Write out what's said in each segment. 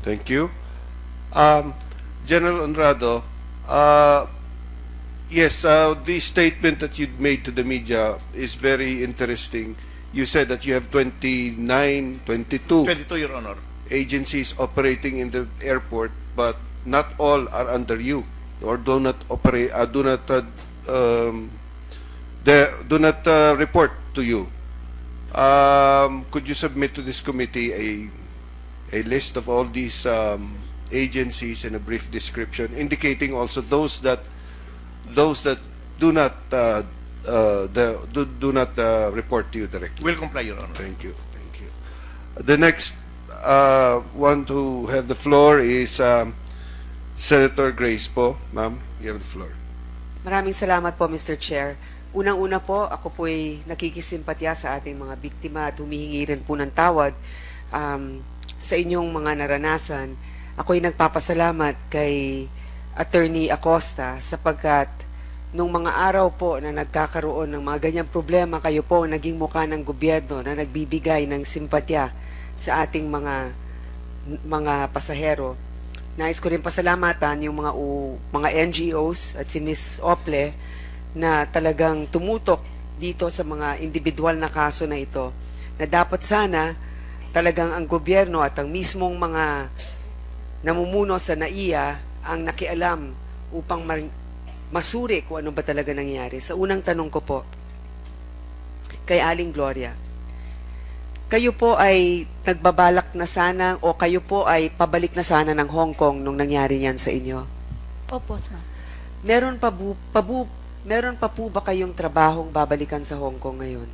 Thank you. Um, General Honrado, uh, yes, the statement that you made to the media is very interesting. You said that you have 29, 22 22, Your Honor. agencies operating in the airport, but not all are under you or do not operate, do not report to you. Could you submit to this committee a list of all these agencies and a brief description, indicating also those that do not do not report to you directly? Will comply, Your Honor. Thank you. Thank you. The next one to have the floor is Senator Grace po. Ma'am, you have the floor. Maraming salamat po, Mr. Chair. Unang-una po, ako po ay nakikisimpatya sa ating mga biktima at humihingi rin po ng tawad sa inyong mga naranasan. Ako ay nagpapasalamat kay Attorney Acosta sapagkat nung mga araw po na nagkakaroon ng mga ganyang problema, kayo po naging mukha ng gobyerno na nagbibigay ng simpatya sa ating mga pasahero. Nais ko rin pasalamatan yung mga NGOs at si Ms. Ople na talagang tumutok dito sa mga individual na kaso na ito, na dapat sana talagang ang gobyerno at ang mismong mga namumuno sa NAIA ang nakialam upang masuri kung ano ba talaga nangyayari. Sa unang tanong ko po, kay Aling Gloria, kayo po ay nagbabalak na sana o kayo po ay pabalik na sana ng Hong Kong nung nangyari yan sa inyo? Opo, sir. Meron pa po ba kayong trabahong babalikan sa Hong Kong ngayon?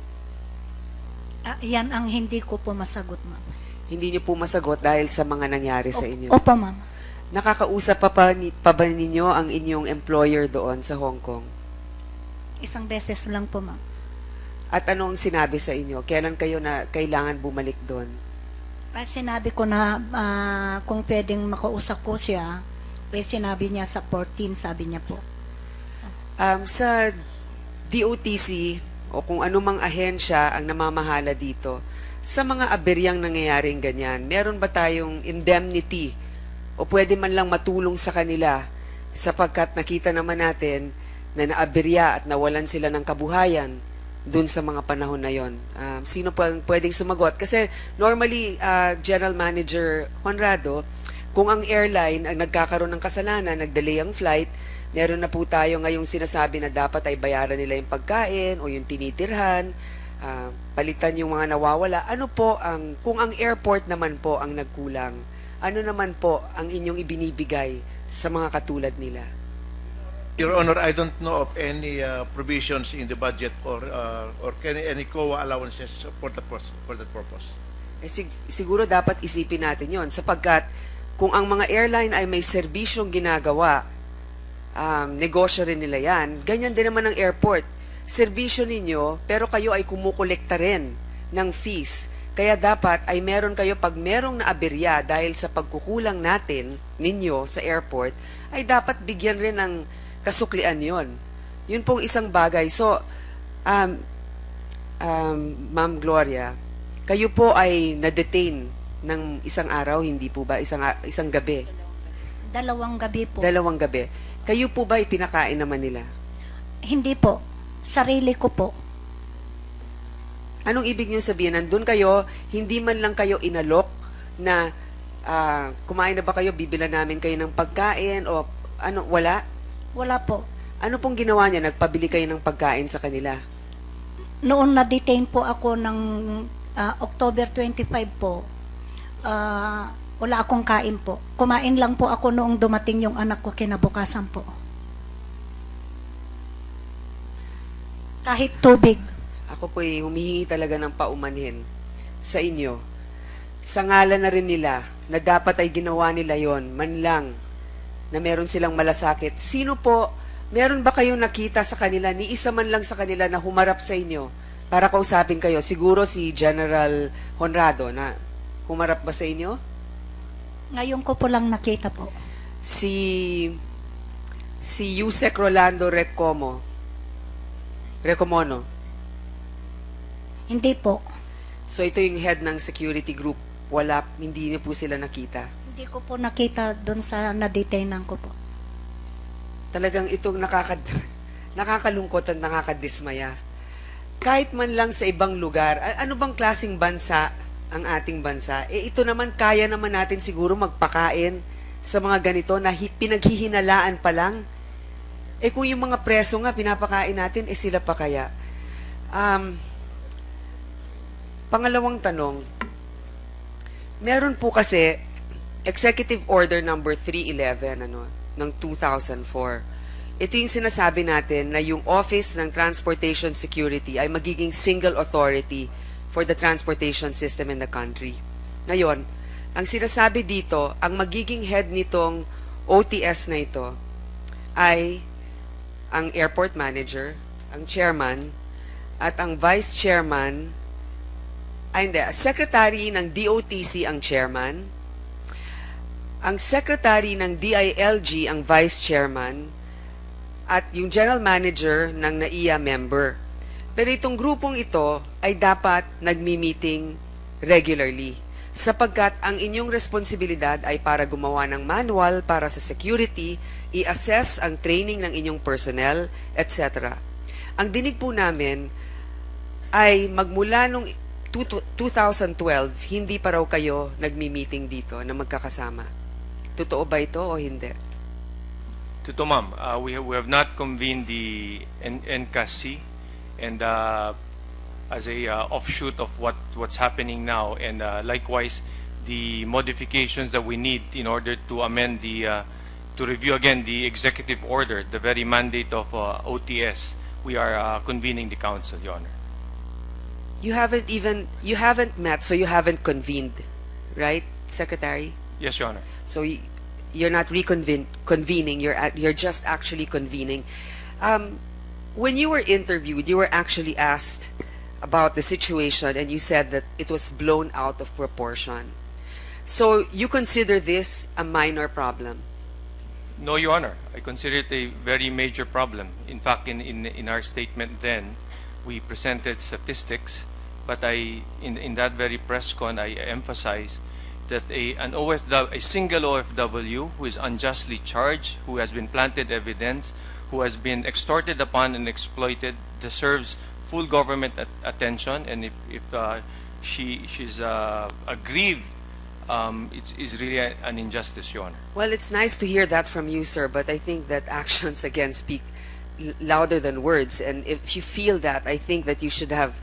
Yan ang hindi ko po masagot, ma'am. Hindi niyo po masagot dahil sa mga nangyari sa inyo? Opo, ma'am. Nakakausap pa ba ninyo ang inyong employer doon sa Hong Kong? Isang beses lang po, ma'am. At anong sinabi sa inyo? Kailan kayo na kailangan bumalik doon? Sinabi ko na kung pwedeng makausap ko siya, sinabi niya sa 14, sabi niya po. Sa DOTC o kung anumang ahensya ang namamahala dito, sa mga aberyang nangyayaring ganyan, meron ba tayong indemnity o pwede man lang matulong sa kanila sapagkat nakita naman natin na naaberya at nawalan sila ng kabuhayan dun sa mga panahon na yon? Sino po ang pwedeng sumagot? Kasi normally, General Manager Honrado, kung ang airline ang nagkakaroon ng kasalanan, nagdelay ang flight, meron na po tayo ngayong sinasabi na dapat ay bayaran nila yung pagkain o yung tinitirhan, palitan yung mga nawawala. Ano po kung ang airport naman po ang nagkulang, ano naman po ang inyong ibinibigay sa mga katulad nila? Your Honor, I don't know of any provisions in the budget or any COA allowances for that purpose. Siguro dapat isipin natin yon sapagkat kung ang mga airline ay may serbisyong ginagawa, negosyo rin nila yan. Ganyan din naman ang airport. Serbisyo ninyo, pero kayo ay kumukolekta rin ng fees. Kaya dapat ay meron kayo, pag merong naaberya dahil sa pagkukulang natin ninyo sa airport, ay dapat bigyan rin ng kasuklian yon. Yun pong isang bagay. So, Ma'am Gloria, kayo po ay na-detain ng isang araw, hindi po ba? Isang gabi? 2 gabi po. 2 gabi. Kayo po ba ipinakain naman nila? Hindi po. Sarili ko po. Anong ibig niyo sabihin? Nandun kayo, hindi man lang kayo inalok na kumain na ba kayo, bibila namin kayo ng pagkain o ano, wala? Wala po. Ano pong ginawa niya? Nagpabili kayo ng pagkain sa kanila? Noon na-detain po ako ng October 25 po, wala akong kain po. Kumain lang po ako noong dumating yung anak ko kinabukasan po. Kahit tubig. Ako po humihingi talaga ng paumanhin sa inyo. Sa ngalan na rin nila na dapat ay ginawa nila yon, man lang na meron silang malasakit. Sino po, meron ba kayong nakita sa kanila, ni isa man lang sa kanila na humarap sa inyo para kausapin kayo? Siguro si General Honrado na humarap ba sa inyo? Ngayon ko po lang nakita po. Si Yusek Rolando Recomono. Hindi po. So ito yung head ng security group. Wala, hindi niyo po sila nakita. Hindi ko po nakita doon sa na-detainan ko po. Talagang itong nakakalungkot at nakakadismaya. Kahit man lang sa ibang lugar, ano bang klaseng bansa ang ating bansa? Ito naman, kaya naman natin siguro magpakain sa mga ganito na pinaghihinalaan pa lang. Kung yung mga preso nga pinapakain natin, sila pa kaya? Pangalawang tanong, meron po kasi Executive Order number 311 ng 2004. Ito yung sinasabi natin na yung Office ng Transportation Security ay magiging single authority for the transportation system in the country. Ngayon, ang sinasabi dito, ang magiging head nitong OTS na ito ay ang airport manager, ang chairman, at ang vice chairman, secretary ng DOTC ang chairman, ang secretary ng DILG ang vice chairman, at yung general manager ng NAIA member. Pero itong grupong ito ay dapat nagmi-meeting regularly sapagkat ang inyong responsibilidad ay para gumawa ng manual para sa security, i-assess ang training ng inyong personnel, etc. Ang dinig po namin ay magmula nung 2012, hindi pa raw kayo nagmi-meeting dito na magkakasama. Totoo ba ito o hindi? To ma'am, we have not convened the NCASC, and as a offshoot of what's happening now, and likewise the modifications that we need in order to amend the to review again the executive order, the very mandate of OTS. We are convening the council, Your Honor. You haven't met, so you haven't convened, right, Secretary? Yes, Your Honor. So you're not convening, you're just actually convening. When you were interviewed, you were actually asked about the situation and you said that it was blown out of proportion. So you consider this a minor problem? No, Your Honor. I consider it a very major problem. In fact, in our statement then, we presented statistics, but in that very press con, I emphasized that a single OFW who is unjustly charged, who has been planted evidence, who has been extorted upon and exploited, deserves full government attention. And if she's aggrieved, it's really an injustice, Your Honor. Well, it's nice to hear that from you, sir, but I think that actions again speak louder than words. And if you feel that, I think that you should have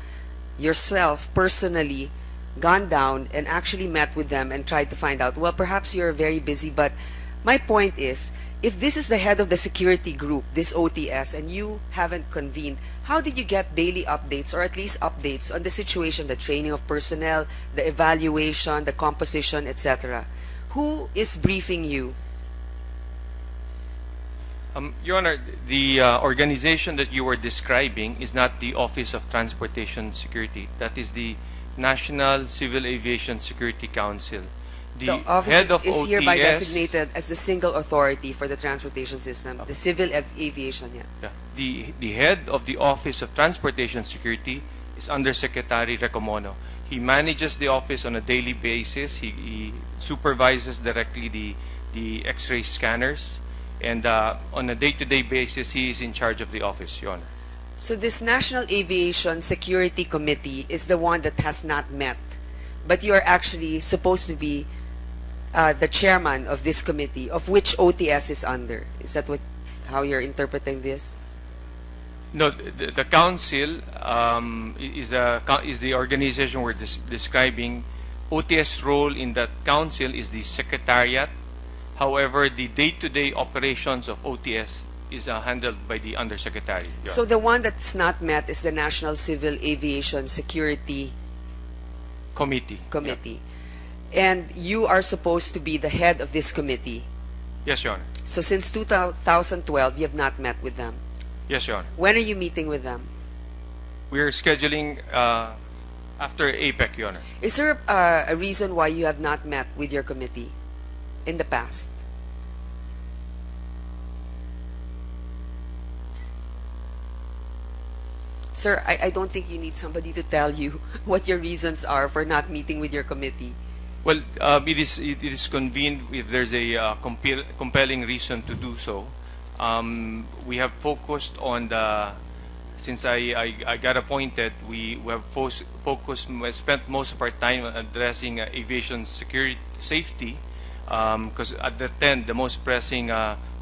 yourself personally gone down and actually met with them and tried to find out, well, perhaps you're very busy, but my point is, if this is the head of the security group, this OTS, and you haven't convened, how did you get daily updates, or at least updates on the situation, the training of personnel, the evaluation, the composition, etc.? Who is briefing you? Your Honor, the organization that you were describing is not the Office of Transportation Security. That is the National Civil Aviation Security Council. The office head of is OTS, hereby designated as the single authority for the transportation system, the civil aviation. Yeah. the head of the Office of Transportation Security is Undersecretary Recomono. He manages the office on a daily basis. He supervises directly the X-ray scanners, and on a day-to-day basis, he is in charge of the office, Your Honor. So this National Aviation Security Committee is the one that has not met, but you are actually supposed to be the chairman of this committee, of which OTS is under. Is that how you're interpreting this? No, the council is the organization we're describing. OTS role in that council is the secretariat. However, the day-to-day operations of OTS is handled by the undersecretary. So the one that's not met is the National Civil Aviation Security Committee. Committee. And you are supposed to be the head of this committee. Yes, Your Honor. So since 2012, you have not met with them. Yes, Your Honor. When are you meeting with them? We're scheduling after APEC, Your Honor. Is there a reason why you have not met with your committee in the past? Sir, I don't think you need somebody to tell you what your reasons are for not meeting with your committee. Well, it is convened if there's a compelling reason to do so. We have focused on since I got appointed, we have spent most of our time addressing aviation security, safety, because at the the most pressing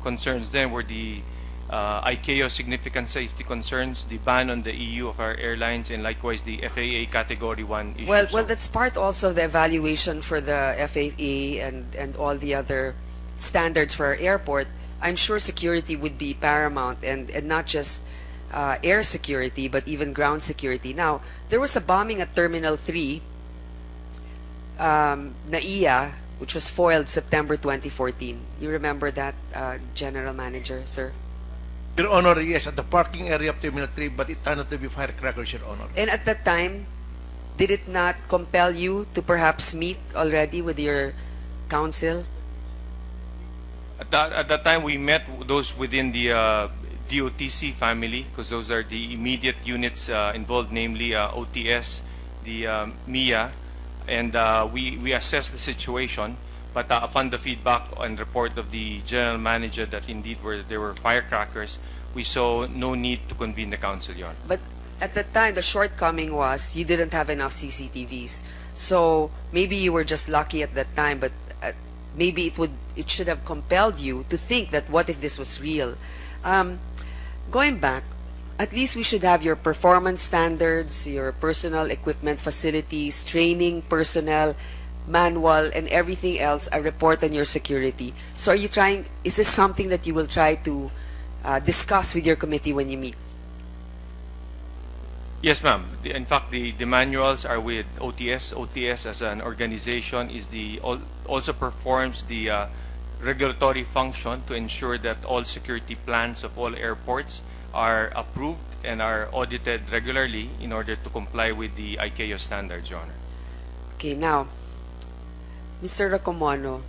concerns then were the ICAO significant safety concerns, the ban on the EU of our airlines, and likewise the FAA Category 1 issue. Well, So- that's part also of the evaluation for the FAA and all the other standards for our airport. I'm sure security would be paramount, and not just air security, but even ground security. Now, there was a bombing at Terminal 3, NAIA, which was foiled September 2014. You remember that, General Manager, sir? Your Honor, yes, at the parking area of Terminal 3, but it turned out to be firecrackers, Your Honor. And at that time, did it not compel you to perhaps meet already with your counsel? At that time, we met those within the DOTC family, because those are the immediate units involved, namely OTS, the MIA, and we assessed the situation. But upon the feedback and report of the general manager that indeed there were firecrackers, we saw no need to convene the council, Your Honor. But at that time, the shortcoming was you didn't have enough CCTVs. So maybe you were just lucky at that time, but maybe it should have compelled you to think that what if this was real? Going back, at least we should have your performance standards, your personal equipment facilities, training personnel, manual, and everything else, a report on your security. So is this something that you will try to discuss with your committee when you meet? Yes, ma'am. In fact, the manuals are with OTS. OTS as an organization also performs the regulatory function to ensure that all security plans of all airports are approved and are audited regularly in order to comply with the ICAO standards, Your Honor. Okay, now, Mr. Racomono,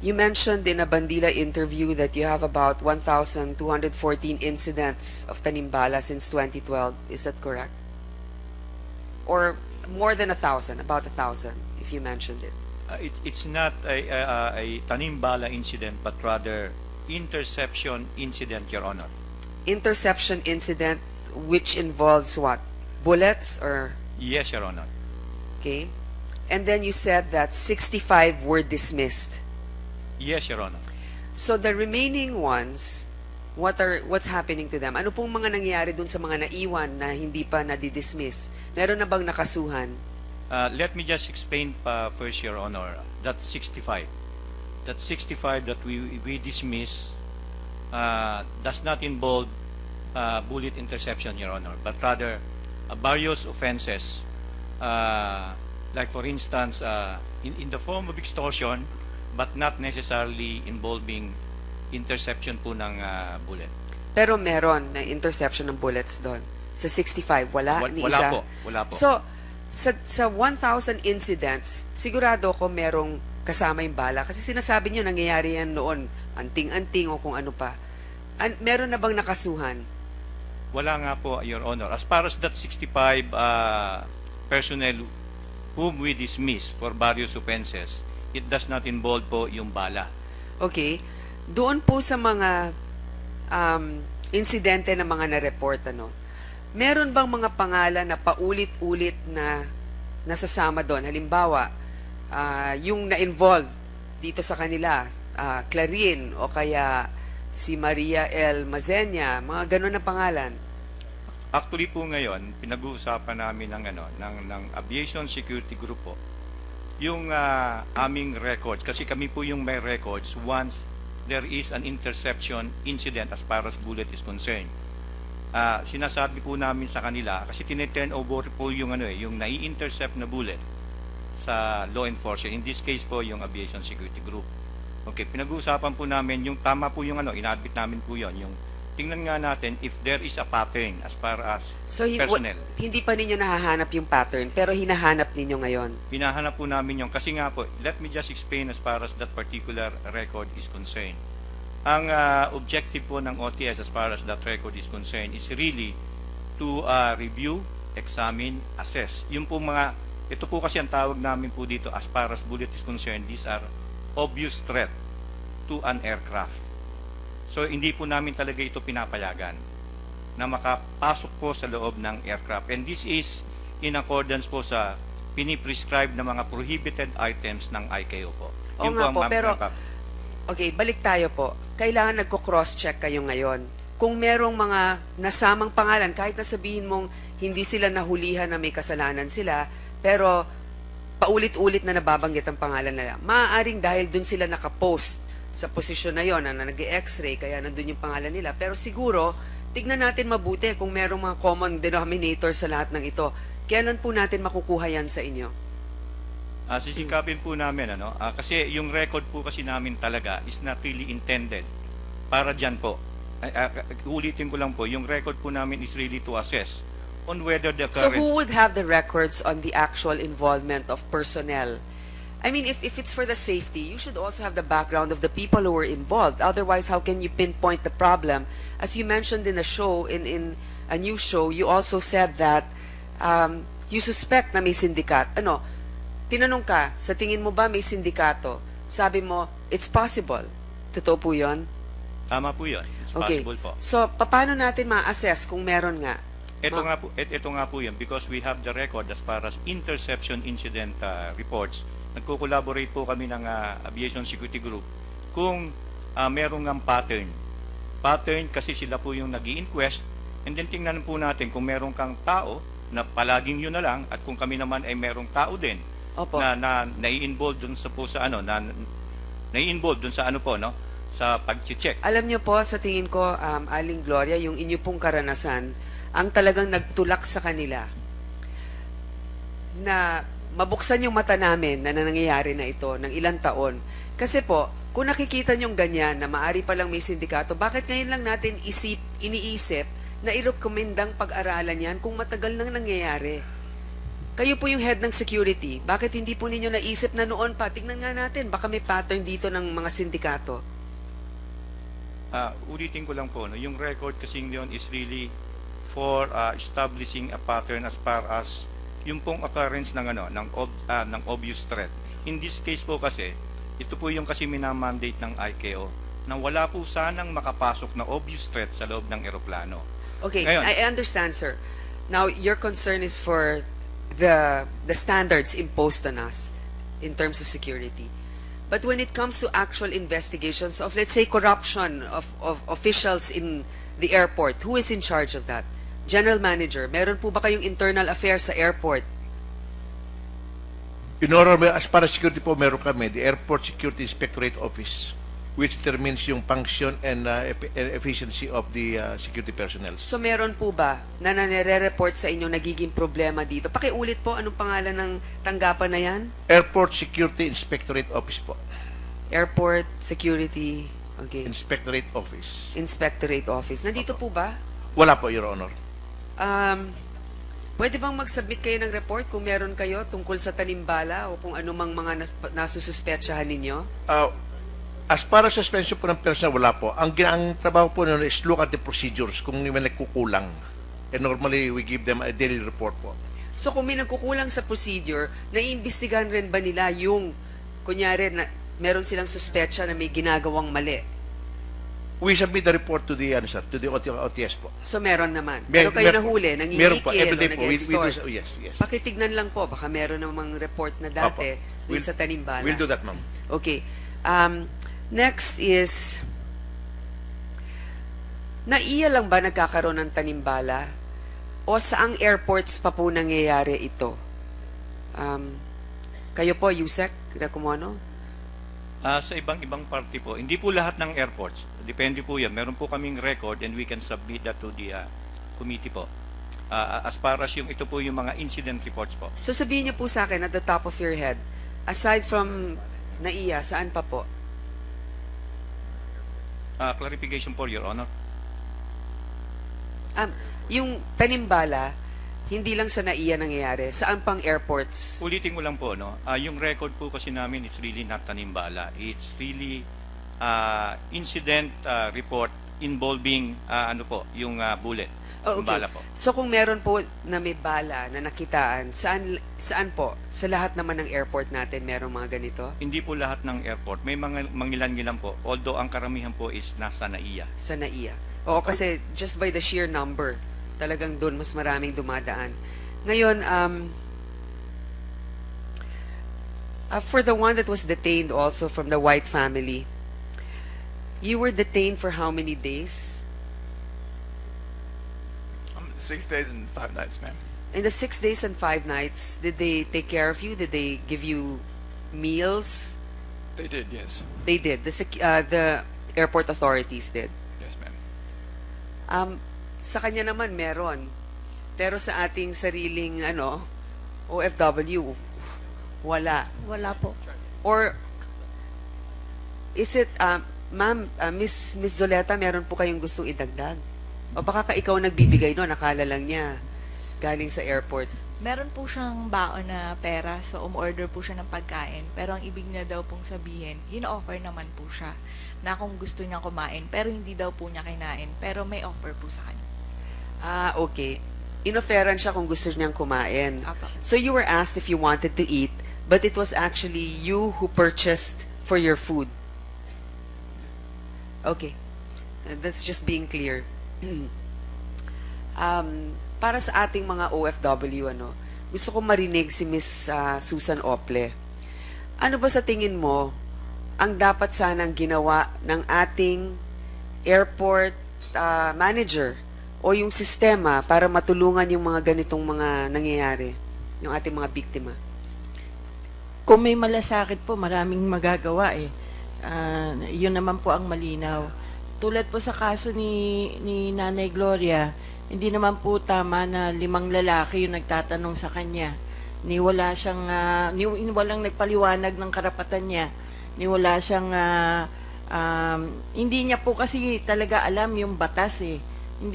you mentioned in a Bandila interview that you have about 1,214 incidents of tanimbala since 2012. Is that correct? Or more than 1,000, about 1,000, if you mentioned it. It's not a tanimbala incident, but rather interception incident, Your Honor. Interception incident, which involves what? Bullets or... Yes, Your Honor. Okay. And then you said that 65 were dismissed. Yes, Your Honor. So the remaining ones, what's happening to them? Ano pong mga nangyayari dun sa mga naiwan na hindi pa nadidismiss? Meron na bang nakasuhan? Let me just explain first, Your Honor. That's 65. That 65 that we dismiss does not involve bullet interception, Your Honor, but rather various offenses, like for instance, in the form of extortion, but not necessarily involving interception po ng bullet. Pero meron na interception ng bullets doon. Sa 65, wala? Ni Wala isa? po, wala po. So, sa 1,000 incidents, sigurado ko merong kasama yung bala. Kasi sinasabi nyo, nangyayari yan noon, anting-anting o kung ano pa. Meron na bang nakasuhan? Wala nga po, Your Honor. As far as that 65 personnel whom we dismiss for various offenses, it does not involve po yung bala. Okay. Doon po sa mga insidente na mga na-report, meron bang mga pangalan na paulit-ulit na nasasama doon? Halimbawa, yung na-involved dito sa kanila, Clarin o kaya si Maria L. Mazenia, mga ganun na pangalan. Actually po ngayon, pinag-uusapan namin ng Aviation Security Group po, yung aming records, kasi kami po yung may records once there is an interception incident as far as bullet is concerned. Sinasabi po namin sa kanila, kasi tine-turn over po yung yung nai-intercept na bullet sa law enforcement. In this case po, yung Aviation Security Group. Okay, pinag-uusapan po namin, yung tama po yung inadmit namin po yon, yung tingnan nga natin if there is a pattern as far as So, personnel. hindi pa ninyo nahahanap yung pattern, pero hinahanap ninyo ngayon. Hinahanap po namin yung, kasi nga po, let me just explain as far as that particular record is concerned. Ang objective po ng OTS as far as that record is concerned is really to review, examine, assess. Yung po mga ito po kasi ang tawag namin po dito, as far as bullet is concerned, these are obvious threat to an aircraft. So hindi po namin talaga ito pinapayagan na makapasok po sa loob ng aircraft. And this is in accordance po sa piniprescribe na mga prohibited items ng ICAO po. Oo Yun nga ang po, pero pinapa- okay, balik tayo po. Kailangan nagko-cross-check kayo ngayon. Kung merong mga nasamang pangalan, kahit na sabihin mong hindi sila nahulihan na may kasalanan sila, pero paulit-ulit na nababanggit ang pangalan nila. Maaaring dahil dun sila nakapost sa posisyon na yon na nag-x-ray, kaya nandun yung pangalan nila. Pero siguro, tignan natin mabuti kung merong mga common denominator sa lahat ng ito. Kailan po natin makukuha yan sa inyo? sisikapin po namin, kasi yung record po kasi namin talaga is not really intended para dyan po. Ulitin ko lang po, yung record po namin is really to assess on whether the So occurrence... who would have the records on the actual involvement of personnel? I mean, if it's for the safety, you should also have the background of the people who were involved. Otherwise, how can you pinpoint the problem? As you mentioned in a show, in a news show, you also said that you suspect na may syndicat. Tinanong ka, sa tingin mo ba may sindikato? Sabi mo, it's possible. Totoo po yun? Tama po yun. It's Okay. possible po. So, paano natin ma-assess kung meron nga? Ito nga po yun, because we have the record as far as interception incident reports. Nagko-collaborate po kami ng Aviation Security Group kung merong ng pattern. Pattern kasi sila po yung nag-i-inquest, and then tingnan po natin kung merong kang tao na palaging yun na lang, at kung kami naman ay merong tao din Opo. na nai-involve dun sa po sa nai-involve dun sa sa pag-check. Alam niyo po, sa tingin ko, Aling Gloria, yung inyo pong karanasan, ang talagang nagtulak sa kanila na mabuksan yung mata namin na nangyayari na ito ng ilang taon. Kasi po, kung nakikita niyong ganyan na maari palang may sindikato, bakit ngayon lang natin iniisip na i-recommendang pag-aralan yan kung matagal nang nangyayari? Kayo po yung head ng security. Bakit hindi po ninyo naisip na noon pa? Tingnan nga natin, baka may pattern dito ng mga sindikato. Ulitin ko lang po, yung record kasing yun is really for establishing a pattern as far as yung pong occurrence ng ng obvious threat. In this case po kasi, ito po yung kasi minamandate ng ICAO na wala po sanang makapasok na obvious threat sa loob ng eroplano. Okay, Ngayon, I understand, sir. Now, your concern is for the standards imposed on us in terms of security. But when it comes to actual investigations of, let's say, corruption of officials in the airport, who is in charge of that? General manager, meron po ba kayong internal affairs sa airport? In order, as para security po, meron kami, the Airport Security Inspectorate Office, which determines yung function and efficiency of the security personnel. So meron po ba na nare-report sa inyo nagiging problema dito? Pakiulit po, anong pangalan ng tanggapan na yan? Airport Security Inspectorate Office po. Airport Security, okay, Inspectorate Office. Inspectorate Office. Nandito po ba? Wala po, Your Honor. Pwede bang mag-submit kayo ng report kung meron kayo tungkol sa tanimbala o kung anumang mga nasususpetsahan ninyo? As para sa suspension po ng personnel, wala po. Ang trabaho po nila is look at the procedures kung may nagkukulang. And normally, we give them a daily report po. So kung may nagkukulang sa procedure, naiimbestigahan rin ba nila yung, kunyari, na meron silang suspetsa na may ginagawang mali? We submit the report to the OTS po. So meron naman. Pero kayo nahuli, meron po. nangingikil o Everyday po. nag-extort. Yes. Pakitignan lang po, baka meron namang report na dati dun sa tanimbala. We'll do that, ma'am. Okay. Next is, naiya lang ba nagkakaroon ng tanimbala? O saang airports pa po nangyayari ito? Kayo po, Yusek Racumono? Sa ibang party po, hindi po lahat ng airports. Depende po yan. Meron po kaming record and we can submit that to the committee po. As far as ito po yung mga incident reports po. So sabihin niyo po sa akin at the top of your head, aside from naiya, saan pa po? Clarification for Your Honor. Yung tanimbala, hindi lang sa naiya nangyayari. Saan pang airports? Ulitin ko lang po, yung record po kasi namin is really not tanimbala. It's really incident report involving yung bullet. Oh, Yung okay. bala po. So kung meron po na may bala na nakitaan, saan po? Sa lahat naman ng airport natin merong mga ganito? Hindi po lahat ng airport. May mga mangilan-ngilan po. Although ang karamihan po is nasa NAIA. Sa NAIA. Oo, kasi just by the sheer number, talagang doon mas maraming dumadaan. Ngayon, for the one that was detained also from the White family, you were detained for how many days? 6 days and 5 nights, ma'am. In the 6 days and 5 nights, did they take care of you? Did they give you meals? They did, yes. They did. The airport authorities did. Yes, ma'am. Sa kanya naman meron. Pero sa ating sariling OFW, wala. Wala po. Or is it ma'am, Miss Zoleta, meron po kayong gustong idagdag? O baka ikaw nagbibigay noon, nakala lang niya galing sa airport. Meron po siyang baon na pera, so umorder po siya ng pagkain. Pero ang ibig niya daw pong sabihin, in-offer naman po siya na kung gusto niya kumain, pero hindi daw po niya kinain, pero may offer po sa kanya. Okay. Inofferan siya kung gusto niyang kumain. Apa. So you were asked if you wanted to eat, but it was actually you who purchased for your food. Okay. That's just being clear. Para sa ating mga OFW, gusto ko marinig si Miss Susan Ople. Ano ba sa tingin mo ang dapat sanang ginawa ng ating airport manager o yung sistema para matulungan yung mga ganitong mga nangyayari, yung ating mga biktima? Kung may malasakit po, maraming magagawa eh. Yun naman po ang malinaw. Tulad po sa kaso ni Nanay Gloria, hindi naman po tama na 5 lalaki yung nagtatanong sa kanya. Walang nagpaliwanag ng karapatan niya. Hindi niya po kasi talaga alam yung batas eh.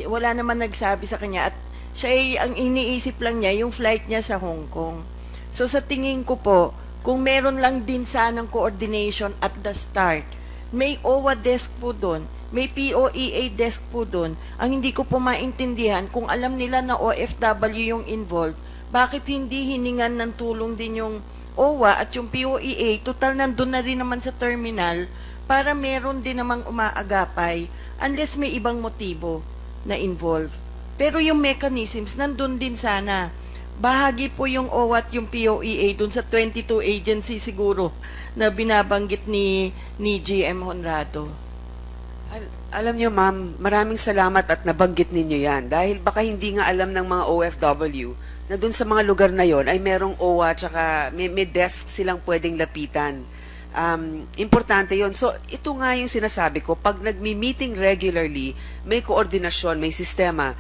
Wala naman nagsabi sa kanya at siya ang iniisip lang niya yung flight niya sa Hong Kong. So sa tingin ko po, kung meron lang din sanang coordination at the start, may OWA desk po doon, may POEA desk po doon. Ang hindi ko po maintindihan, kung alam nila na OFW yung involved, bakit hindi hiningan ng tulong din yung OWA at yung POEA? Total nandun na rin naman sa terminal para meron din namang umaagapay unless may ibang motibo na involved. Pero yung mechanisms nandun din sana. Bahagi po yung OWA at yung POEA dun sa 22 agency siguro na binabanggit ni GM Honrado. Alam niyo, ma'am, maraming salamat at nabanggit ninyo yan. Dahil baka hindi nga alam ng mga OFW na dun sa mga lugar na yon ay merong OWA tsaka may desk silang pwedeng lapitan. Importante yon. So, ito nga yung sinasabi ko. Pag nagmi-meeting regularly, may koordinasyon, may sistema.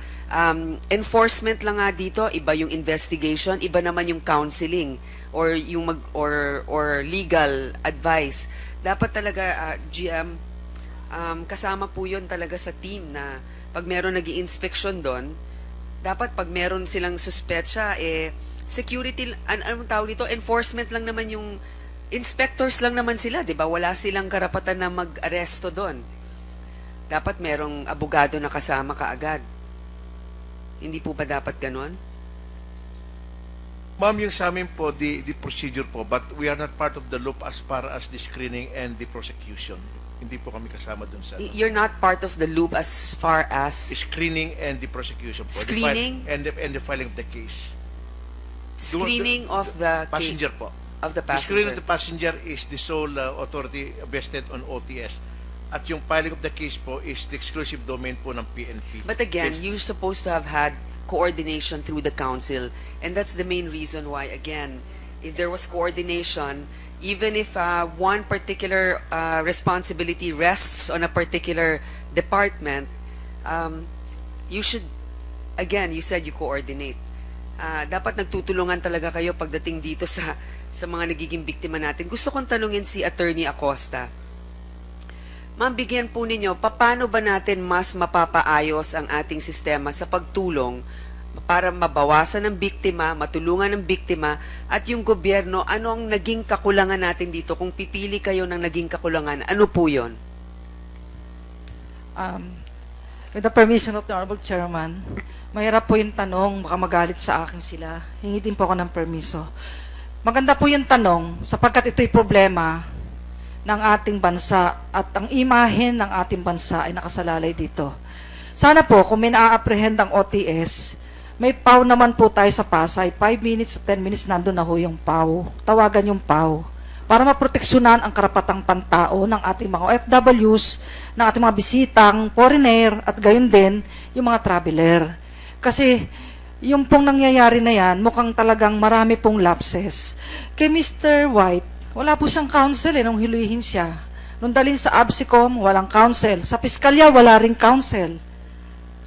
Enforcement lang nga dito, iba yung investigation, iba naman yung counseling or yung or legal advice. Dapat talaga, GM, kasama po yun talaga sa team na pag meron nag-i-inspection doon, dapat pag meron silang suspetsya, security, anong tawag dito, enforcement lang naman yung inspectors lang naman sila, di ba? Wala silang karapatan na mag-aresto doon. Dapat merong abogado na kasama kaagad. Hindi po ba dapat ganon? Ma'am, yung sa amin po, the procedure po, but we are not part of the loop as far as the screening and the prosecution. Hindi po kami kasama dun sa You're not part of the loop as far as screening and the prosecution po. Screening? And the filing of the case. screening of the Passenger po. of the The screening passenger. of the passenger is the sole authority vested on OTS. At yung filing of the case po is the exclusive domain po ng PNP. But again, Yes. you're supposed to have had coordination through the council, and that's the main reason why, again, if there was coordination, even if one particular responsibility rests on a particular department, you should, again, you said you coordinate. Dapat nagtutulungan talaga kayo pagdating dito sa mga nagiging biktima natin. Gusto kong tanungin si Attorney Acosta. Ma'am, bigyan po ninyo, paano ba natin mas mapapaayos ang ating sistema sa pagtulong para mabawasan ng biktima, matulungan ng biktima, at yung gobyerno, ano ang naging kakulangan natin dito? Kung pipili kayo ng naging kakulangan, ano po yun? With the permission of the Honorable Chairman, mahirap po yung tanong, baka magalit sa akin sila. Hingi din po ako ng permiso. Maganda po yung tanong sapagkat ito'y problema ng ating bansa at ang imahen ng ating bansa ay nakasalalay dito. Sana po, kung may na-apprehend ang OTS, may PAW naman po tayo sa Pasay. 5 minutes to 10 minutes nandun na ho yung PAW. Tawagan yung PAW para maproteksyonan ang karapatang pantao ng ating mga OFWs, ng ating mga bisitang foreigner, at gayon din yung mga traveler. Kasi yung pong nangyayari na yan, mukhang talagang marami pong lapses. Kay Mr. White, wala po siyang counsel nung hiluhin siya. Nung dalhin sa ABSICOM, walang counsel. Sa piskalya, wala ring counsel.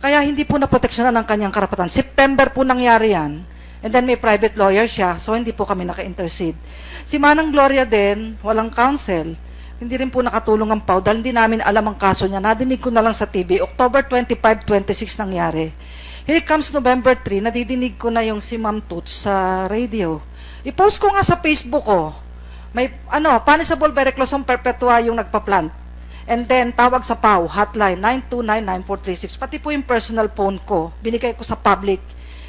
Kaya hindi po naproteksyonan ang kanyang karapatan. September po nangyari yan. And then may private lawyer siya, so hindi po kami naka-intercede. Si Manang Gloria din, walang counsel. Hindi rin po nakatulong ang PAW dahil hindi namin alam ang kaso niya. Nadinig ko na lang sa TV, October 25, 26 nangyari. Here comes November 3, nadidinig ko na yung si Ma'am Toots sa radio. I-post ko nga sa Facebook ko. May, punishable by reclusion perpetua yung nagpa-plant. And then, tawag sa PAW, hotline, 929-9436. Pati po yung personal phone ko, binigay ko sa public.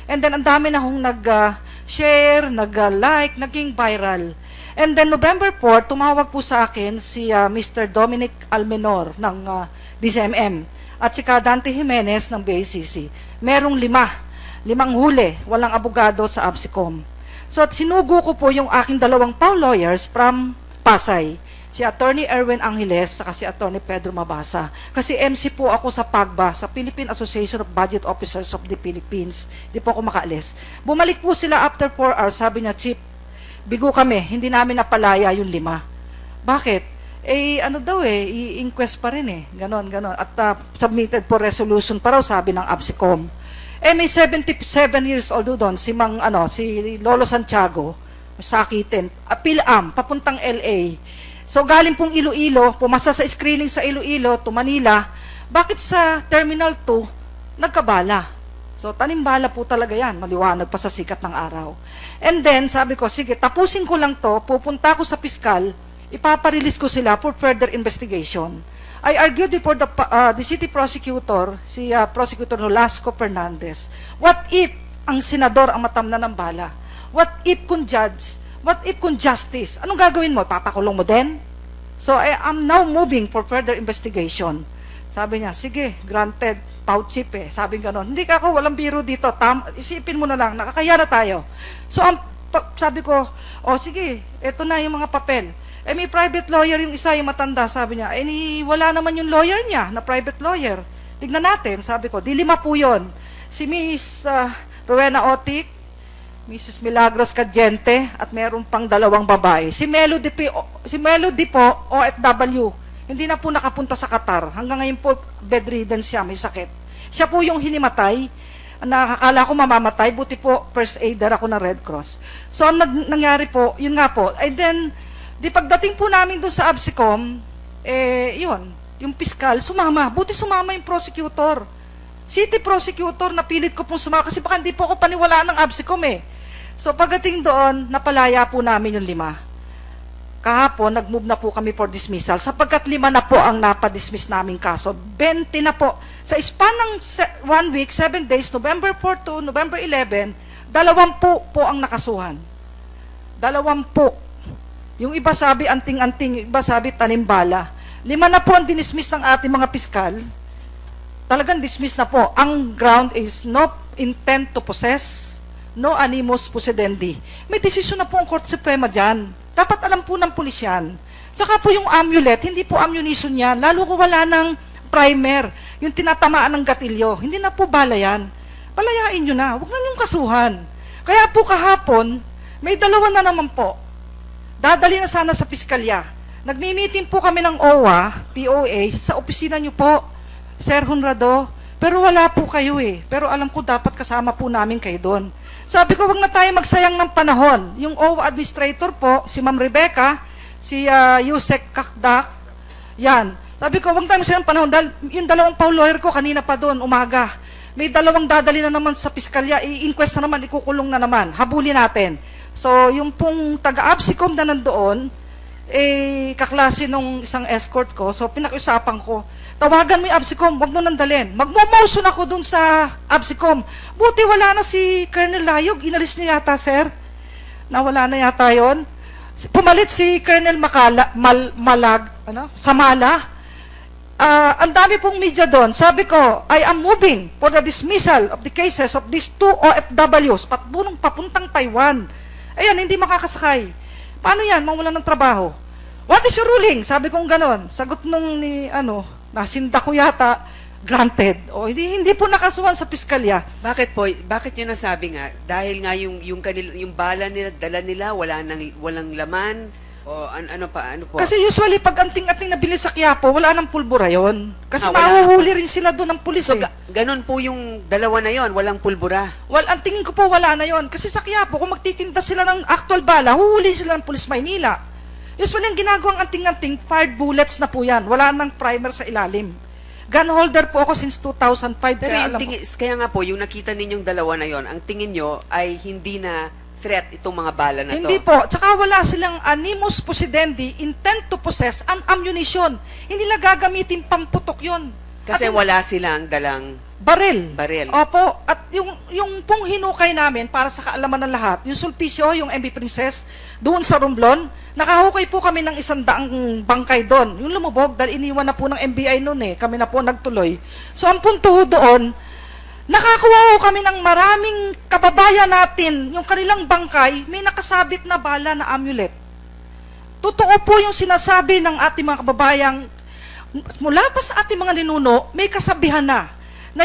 And then, ang dami na hong nag-share, nag-like, naging viral. And then, November 4, tumawag po sa akin si Mr. Dominic Almenor ng DCMM at si Dante Jimenez ng BACC. Merong 5 huli, walang abogado sa ABSICOM. So, sinugo ko po yung aking 2 PAW lawyers from Pasay. Si Attorney Erwin Angeles at si Attorney Pedro Mabasa. Kasi MC po ako sa PAGBA, sa Philippine Association of Budget Officers of the Philippines. Di po ako makaalis. Bumalik po sila after 4 hours. Sabi niya, Chief, bigo kami, hindi namin napalaya yung 5. Bakit? I-inquest pa rin Ganon. At submitted po resolution pa raw, sabi ng ABSICOM. May 77 years old doon, si Lolo Santiago, sakitin, PhilAm, papuntang LA. So, galing pong Iloilo, pumasa sa screening sa Iloilo to Manila, bakit sa Terminal 2, nagkabala? So, tanimbala po talaga yan, maliwanag pa sa sikat ng araw. And then, sabi ko, sige, tapusin ko lang to, pupunta ko sa piskal, ipaparelease ko sila for further investigation. I argued before the city prosecutor, si Prosecutor Nolasco Fernandez, what if ang senador ang matamna ng bala? What if kung judge? What if kung justice? Anong gagawin mo? Papakulong mo din? So, I'm now moving for further investigation. Sabi niya, sige, granted, PAW chief Sabi ganon, hindi ka ako, walang biro dito. Isipin mo na lang, nakakaya na tayo. So, sabi ko, sige, eto na yung mga papel. May private lawyer yung isa, yung matanda. Sabi niya, wala naman yung lawyer niya, na private lawyer. Tignan natin, sabi ko, 5 po yun. Si Miss Rowena Otik, Mrs. Milagros Cadiente, at meron pang 2 babae. Si Melody po, OFW, hindi na po nakapunta sa Qatar. Hanggang ngayon po, bedridden siya, may sakit. Siya po yung hinimatay, nakakala ko mamamatay, buti po, first aider ako ng Red Cross. So, ang nangyari po, yun nga po. And then, pagdating po namin doon sa ABSICOM, yung piskal, sumama. Buti sumama yung prosecutor. City prosecutor, napilit ko pong sumama kasi baka hindi po ako paniwalaan ng ABSICOM So, pagdating doon, napalaya po namin yung 5. Kahapon, nag-move na po kami for dismissal sapagkat 5 na po ang napadismiss naming kaso. 20 na po. Sa span ng 1 week, 7 days, November 4 to November 11, 20 po ang nakasuhan. 20. Yung iba sabi anting-anting, yung iba sabi tanimbala. 5 na po ang dinismiss ng ating mga piskal. Talagang dismiss na po. Ang ground is no intent to possess, no animus possidendi. May desisyon na po ang Korte Suprema dyan. Dapat alam po ng pulis yan. Saka po yung amulet, hindi po ammunition yan. Lalo ko wala ng primer, yung tinatamaan ng gatilyo. Hindi na po bala yan. Palayain nyo na. Huwag na nyong kasuhan. Kaya po kahapon, may 2 na naman po. Dadali na sana sa piskalya. Nagmi-meeting po kami ng OWA, POA, sa opisina nyo po, Sir Honrado. Pero wala po kayo Pero alam ko dapat kasama po namin kayo doon. Sabi ko, wag na tayo magsayang ng panahon. Yung OWA administrator po, si Ma'am Rebecca, si Yusek Kakdak, yan. Sabi ko, wag tayo magsayang ng panahon dahil yung 2 PAW lawyer ko kanina pa doon, umaga. May 2 dadali na naman sa piskalya, i-inquest na naman, ikukulong na naman. Habulin natin. So, yung pong taga-ABSICOM na nandoon, kaklase nung isang escort ko. So, pinakiusapan ko, tawagan mo yung ABSICOM, wag mo nandalin. Magmo-motion ako dun sa ABSICOM. Buti wala na si Colonel Layog, inalis niya yata, sir. Nawala na yata yun. Pumalit si Colonel Samala. Ang dami pong media doon. Sabi ko, I am moving for the dismissal of the cases of these 2 OFWs, patbunong papuntang Taiwan. Ayan, hindi makakasakay. Paano yan? Mawalan ng trabaho. What is your ruling? Sabi kong ganon. Sagot nung nasinda ko yata, granted. O, hindi po nakasuhan sa piskalya. Bakit po? Bakit nyo nasabi nga? Dahil nga yung bala nila, dala nila, walang laman, o ano po? Kasi usually, pag anting-anting nabili sa Quiapo, wala nang pulbura yun. Kasi wala mahuhuli rin sila doon ng pulis. So, ganun po yung dalawa na yon, walang pulbura. Well, ang tingin ko po, wala na yon. Kasi sa Quiapo, kung magtitinda sila ng actual bala, huhuli sila ng pulis Maynila. Usually, ang ginagawang anting-anting, fired bullets na po yan. Wala nang primer sa ilalim. Gun holder po ako since 2005. Pero kaya nga po, yung nakita ninyong dalawa na yon, ang tingin nyo ay hindi na threat itong mga bala na Hindi to. po. Tsaka wala silang animus possidendi, intent to possess, an ammunition. Hindi nila gagamitin pamputok yon. Kasi wala silang dalang baril. baril. Opo. At yung pong hinukay namin, para sa kaalaman ng lahat, yung Sulpicio, yung MV Princess, doon sa Romblon, nakahukay po kami ng 100 bangkay doon. Yung lumubog, dahil iniwan na po ng NBI noon kami na po nagtuloy. So ang punto doon, nakakuha ko kami ng maraming kababayan natin, yung kanilang bangkay, may nakasabit na bala na amulet. Totoo po yung sinasabi ng ating mga kababayang, mula pa sa ating mga ninuno, may kasabihan na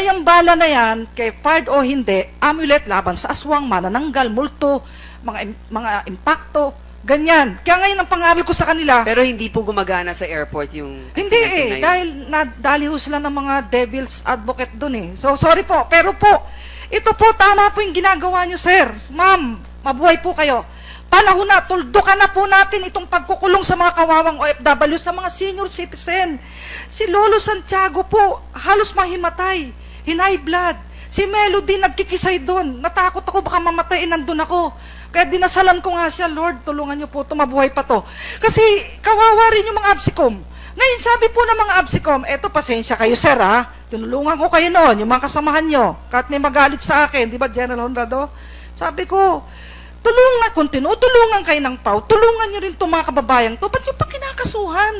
yung bala na yan, kay fired o hindi, amulet laban sa aswang, manananggal, multo, mga impacto, ganyan. Kaya ngayon ang pangaral ko sa kanila. Pero hindi po gumagana sa airport yung... Hindi dahil nadali ho sila ng mga devil's advocate doon So, sorry po. Pero po, ito po, tama po yung ginagawa nyo, sir. Ma'am, mabuhay po kayo. Panahon na, tuldukan na po natin itong pagkukulong sa mga kawawang OFW, sa mga senior citizen. Si Lolo Santiago po, halos mahimatay. Hinay blood. Si Melody nagkikisay doon. Natakot ako, baka mamatay, nandun ako. Kaya dinasalan ko nga siya, Lord, tulungan niyo po, tumabuhay pa to. Kasi kawawa rin yung mga ABSICOM. Ngayon, sabi po ng mga ABSICOM, eto, pasensya kayo, sir, ha? Tinulungan ko kayo noon, yung mga kasamahan nyo. Kahit may magalit sa akin, di ba, General Honrado? Sabi ko, tulungan kayo ng PAW, tulungan nyo rin itong mga kababayang to, ba't yung pa kinakasuhan?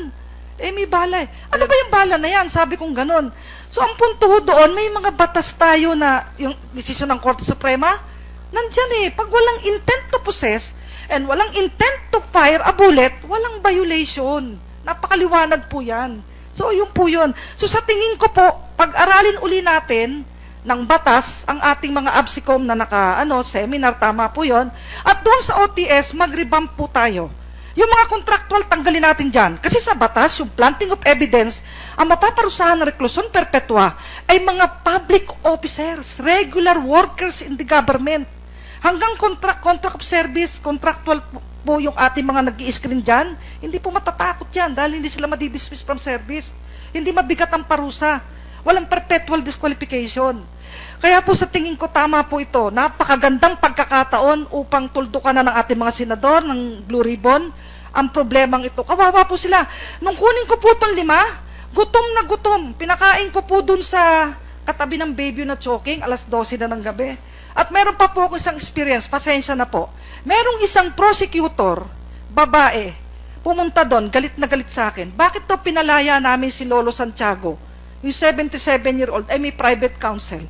May bala Ano ba yung bala na yan? Sabi kong ganon. So, ang punto doon, may mga batas tayo na, yung desisyon ng Korte Suprema, nandyan pag walang intent to possess, and walang intent to fire a bullet, walang violation. Napakaliwanag po yan. So, yun po yun. So, sa tingin ko po, pag-aralin uli natin ng batas, ang ating mga ABSICOM na seminar, tama po yun, at doon sa OTS, mag-revamp po tayo. Yung mga contractual, tanggalin natin dyan. Kasi sa batas, yung planting of evidence, ang mapaparusahan ng reklusyon perpetua ay mga public officers, regular workers in the government. Hanggang contract of service, contractual po yung ating mga nag-i-screen dyan, hindi po matatakot yan dahil hindi sila madidismiss from service. Hindi mabigat ang parusa. Walang perpetual disqualification. Kaya po sa tingin ko, tama po ito. Napakagandang pagkakataon upang tuldukan na ng ating mga senador ng Blue Ribbon ang problemang ito. Kawawa po sila. Nung kunin ko po itong 5, gutom na gutom. Pinakain ko po dun sa katabi ng baby na choking, alas 12 na ng gabi. At meron pa po ako isang experience, pasensya na po. Merong isang prosecutor, babae, pumunta doon, galit na galit sa akin. Bakit to pinalaya namin si Lolo Santiago? Yung 77-year-old ay may private counsel.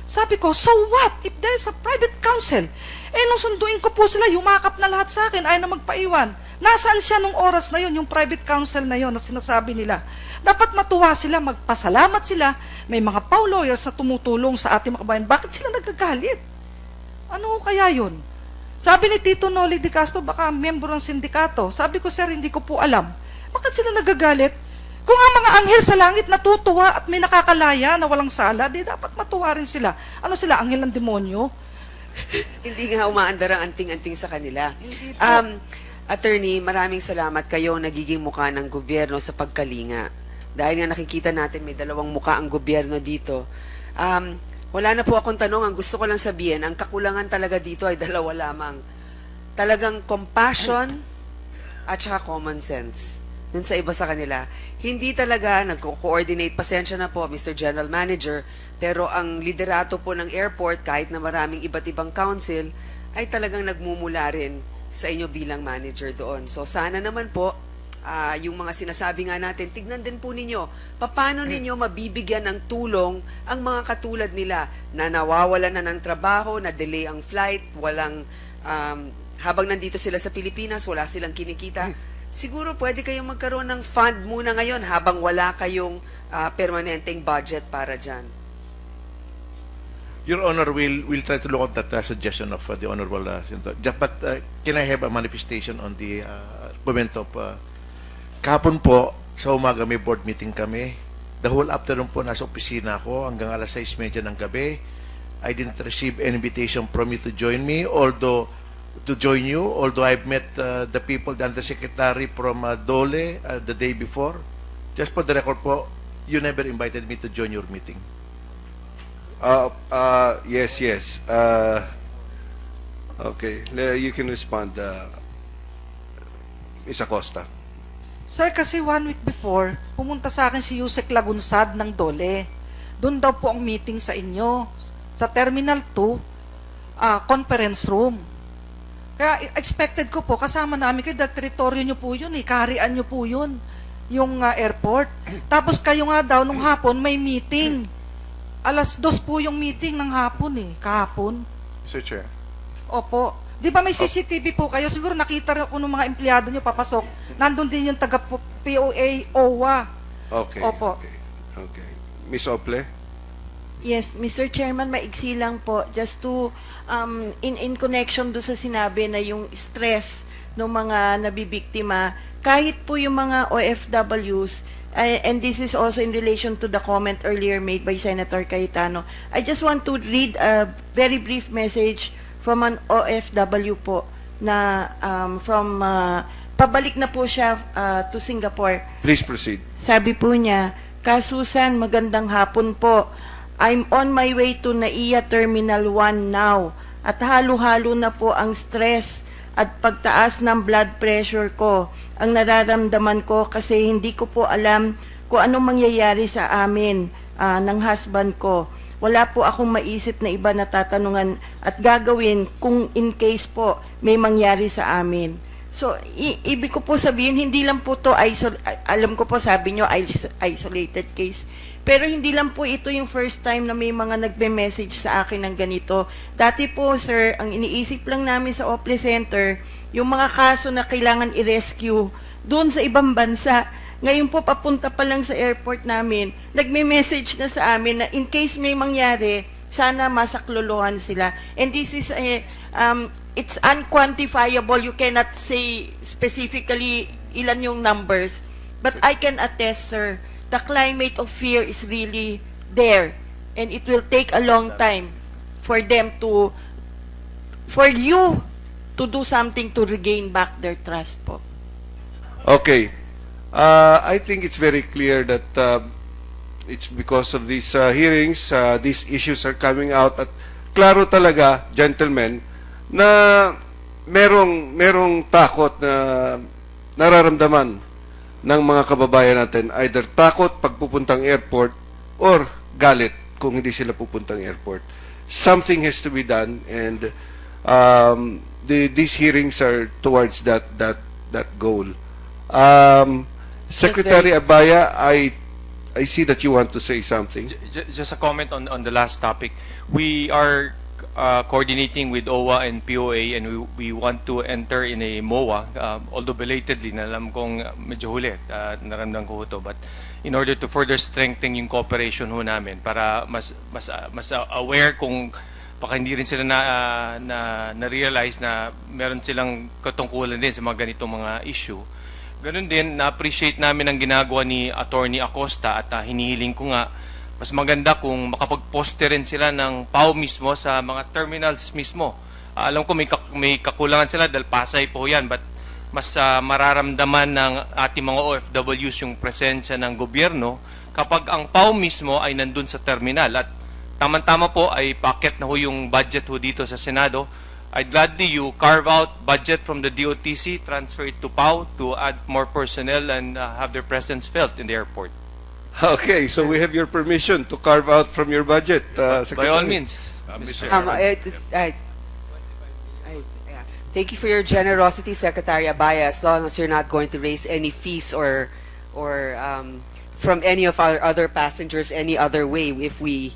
Sabi ko, so what if there's a private counsel? Nung sunduin ko po sila, yumakap na lahat sa akin, ayaw na magpaiwan. Nasaan siya nung oras na yon, yung private counsel na yon na sinasabi nila? Dapat matuwa sila, magpasalamat sila. May mga PAW lawyers na tumutulong sa ating mga kabayan. Bakit sila nagagalit? Ano kaya yun? Sabi ni Tito Noli de Castro, baka member ng sindikato. Sabi ko, sir, hindi ko po alam. Bakit sila nagagalit? Kung ang mga anghel sa langit natutuwa at may nakakalaya na walang sala, di dapat matuwa rin sila. Ano sila, anghel ng demonyo? Hindi nga umaandar ang anting-anting sa kanila. Attorney, maraming salamat kayo nagiging mukha ng gobyerno sa pagkalinga. Dahil nga nakikita natin may dalawang mukha ang gobyerno dito. Wala na po akong tanong. Ang gusto ko lang sabihin, ang kakulangan talaga dito ay dalawa lamang. Talagang compassion at saka common sense dun sa iba sa kanila. Hindi talaga nagko-coordinate, pasensya na po Mr. General Manager, pero ang liderato po ng airport kahit na maraming iba't ibang council ay talagang nagmumula rin sa inyo bilang manager doon. So sana naman po yung mga sinasabi nga natin, tignan din po ninyo, paano ninyo mabibigyan ng tulong ang mga katulad nila na nawawalan na ng trabaho, na delay ang flight, walang, habang nandito sila sa Pilipinas, wala silang kinikita. Siguro pwede kayong magkaroon ng fund muna ngayon habang wala kayong permanenteng budget para dyan. Your Honor, we'll try to look at that suggestion of the Honorable Senator. But can I have a manifestation on the comment of kahapon po, sa umaga may board meeting kami. The whole afternoon po nasa opisina ako hanggang alas 6:30 ng gabi. I didn't receive any invitation from you to join me, although I've met the people, the undersecretary from Dole the day before. Just for the record po, you never invited me to join your meeting. Yes. Okay, you can respond, Ms. Acosta. Sir, kasi 1 week before, pumunta sa akin si Yusek Lagunsad ng Dole. Doon daw po ang meeting sa inyo, sa Terminal 2, conference room. Kaya expected ko po, kasama namin kayo, dahil teritoryo nyo po yun, kaharian nyo po yun, yung airport. Tapos kayo nga daw, nung hapon, may meeting. Alas 2 po yung meeting ng hapon kahapon. Mr. Chair. Opo. Di ba may CCTV po kayo? Siguro nakita rin ko ng mga empleyado nyo papasok. Nandun din yung taga POA, OWA. Okay. Opo. Okay. Ms. Ople? Yes, Mr. Chairman, maiksi lang po. Just to, in connection do sa sinabi na yung stress ng mga nabibiktima, kahit po yung mga OFWs, and this is also in relation to the comment earlier made by Senator Cayetano, I just want to read a very brief message from an OFW po na pabalik na po siya to Singapore. Please proceed. Sabi po niya, Kasusan, magandang hapon po. I'm on my way to NAIA Terminal 1 now at halo-halo na po ang stress at pagtaas ng blood pressure ko. Ang nararamdaman ko kasi hindi ko po alam kung anong mangyayari sa amin ng husband ko. Wala po akong maisip na iba na tatanungan at gagawin kung in case po may mangyari sa amin. So, ibig ko po sabihin, hindi lang po to, alam ko po sabi nyo, isolated case. Pero hindi lang po ito yung first time na may mga nagbe-message sa akin ng ganito. Dati po, sir, ang iniisip lang namin sa Ople Center, yung mga kaso na kailangan i-rescue doon sa ibang bansa. Ngayon po, papunta pa lang sa airport namin, nagme-message na sa amin na in case may mangyari, sana masaklolohan sila. And this is, it's unquantifiable. You cannot say specifically ilan yung numbers. But I can attest, sir, the climate of fear is really there. And it will take a long time for you to do something to regain back their trust po. Okay. I think it's very clear that it's because of these hearings, these issues are coming out at klaro talaga, gentlemen, na merong takot na nararamdaman ng mga kababayan natin, either takot pagpupuntang airport or galit kung hindi sila pupuntang airport. Something has to be done, and these hearings are towards that goal. Secretary Abaya, I see that you want to say something. Just a comment on the last topic. We are coordinating with OWA and POA, and we want to enter in a MOA, although belatedly, alam kong medyo huli, naramdaman ko ito, but in order to further strengthen yung cooperation ho namin para mas aware kung baka hindi rin sila na-realize na meron silang katungkulan din sa mga ganitong mga issue. Ganun din, na-appreciate namin ang ginagawa ni Attorney Acosta at hinihiling ko nga mas maganda kung makapag-poster rin sila ng PAO mismo sa mga terminals mismo. Alam ko may kakulangan sila dahil Pasay po yan, but mas mararamdaman ng ating mga OFWs yung presensya ng gobyerno kapag ang PAO mismo ay nandun sa terminal. At tama-tama po ay packet na ho yung budget ho dito sa Senado. I'd gladly you carve out budget from the DOTC, transfer it to PAO to add more personnel and have their presence felt in the airport. Okay, so we have your permission to carve out from your budget, By Secretary. all means, Mr. Chair. Yeah. Thank you for your generosity, Secretary Abaya, as long as you're not going to raise any fees or from any of our other passengers any other way if we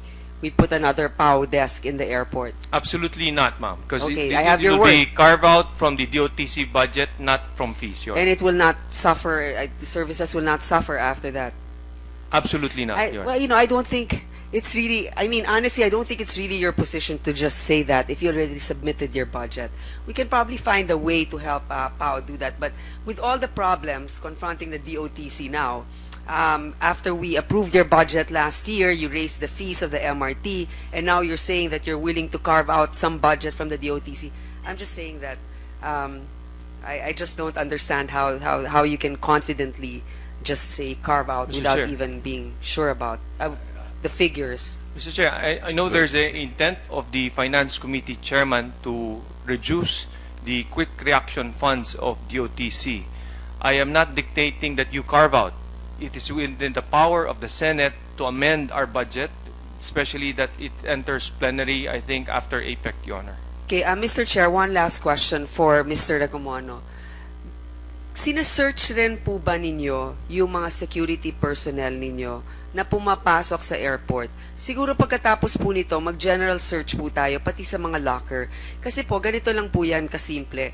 put another PAO desk in the airport. Absolutely not, ma'am. Because Okay, it I have your will be word. carved out from the DOTC budget, not from fees, Your And Honor. it will not suffer, the services will not suffer after that. Absolutely not, Your Honor. Well, you know, I don't think it's really, I mean, honestly, I don't think it's really your position to just say that if you already submitted your budget. We can probably find a way to help PAO do that. But with all the problems confronting the DOTC now, after we approved your budget last year, you raised the fees of the MRT, and now you're saying that you're willing to carve out some budget from the DOTC. I'm just saying that I just don't understand how you can confidently just say carve out Mr. without Chair. even being sure about the figures. Mr. Chair, I know there's an intent of the Finance Committee Chairman to reduce the quick reaction funds of DOTC. I am not dictating that you carve out. It is within the power of the Senate to amend our budget, especially that it enters plenary, I think, after APEC, Your Honor. Okay, Mr. Chair, one last question for Mr. Regomono. Sinesearch rin po ba ninyo yung mga security personnel ninyo na pumapasok sa airport? Siguro pagkatapos po nito, mag-general search po tayo, pati sa mga locker. Kasi po, ganito lang po yan kasimple.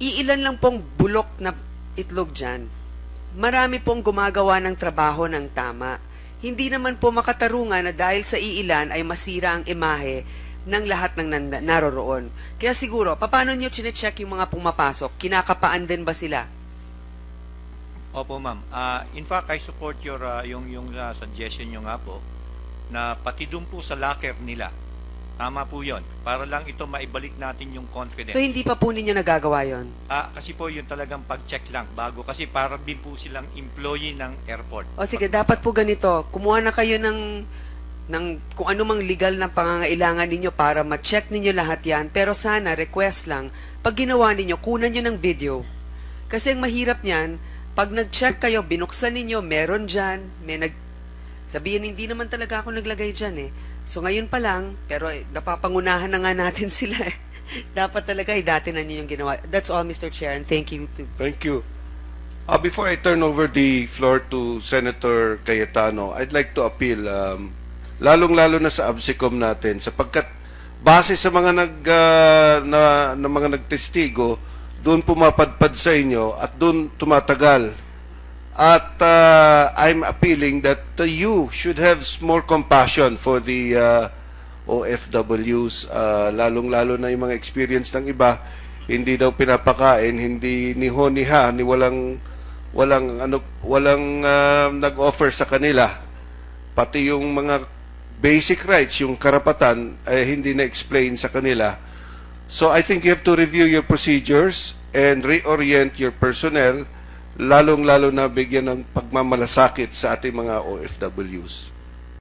Iilan lang pong bulok na itlog dyan. Marami pong gumagawa ng trabaho ng tama. Hindi naman po makatarungan na dahil sa iilan ay masira ang imahe ng lahat ng naroroon. Kaya siguro, paano nyo chinecheck yung mga pumapasok? Kinakapaan din ba sila? Opo, ma'am. In fact, I support your yung suggestion nyo nga po na pati dun po sa locker nila. Tama po yon. Para lang ito maibalik natin yung confidence. So, hindi pa po ninyo nagagawa yon? Kasi po yun talagang pag-check lang bago. Kasi para din po silang employee ng airport. O sige, dapat po ganito. Kumuha na kayo ng kung anumang legal na pangangailangan ninyo para ma-check ninyo lahat yan. Pero sana, request lang, pag ginawa ninyo, kunan nyo ng video. Kasi ang mahirap niyan, pag nag-check kayo, binuksan ninyo, meron dyan, sabihin, hindi naman talaga ako naglagay dyan eh. So ngayon pa lang, pero napapangunahan na nga natin sila eh. Dapat talaga, dati na ninyo yung ginawa. That's all, Mr. Chair, and thank you. Thank you. Before I turn over the floor to Senator Cayetano, I'd like to appeal, lalong-lalo na sa ABSICOM natin, sapagkat base sa mga mga nagtestigo, doon pumapadpad sa inyo at doon tumatagal. At I'm appealing that you should have more compassion for the OFWs, lalong-lalo na yung mga experience ng iba, hindi daw pinapakain, hindi ni ho ni ha, ni walang nag-offer sa kanila. Pati yung mga basic rights, yung karapatan, hindi na-explain sa kanila. So I think you have to review your procedures and reorient your personnel, lalong-lalo na bigyan ng pagmamalasakit sa ating mga OFWs.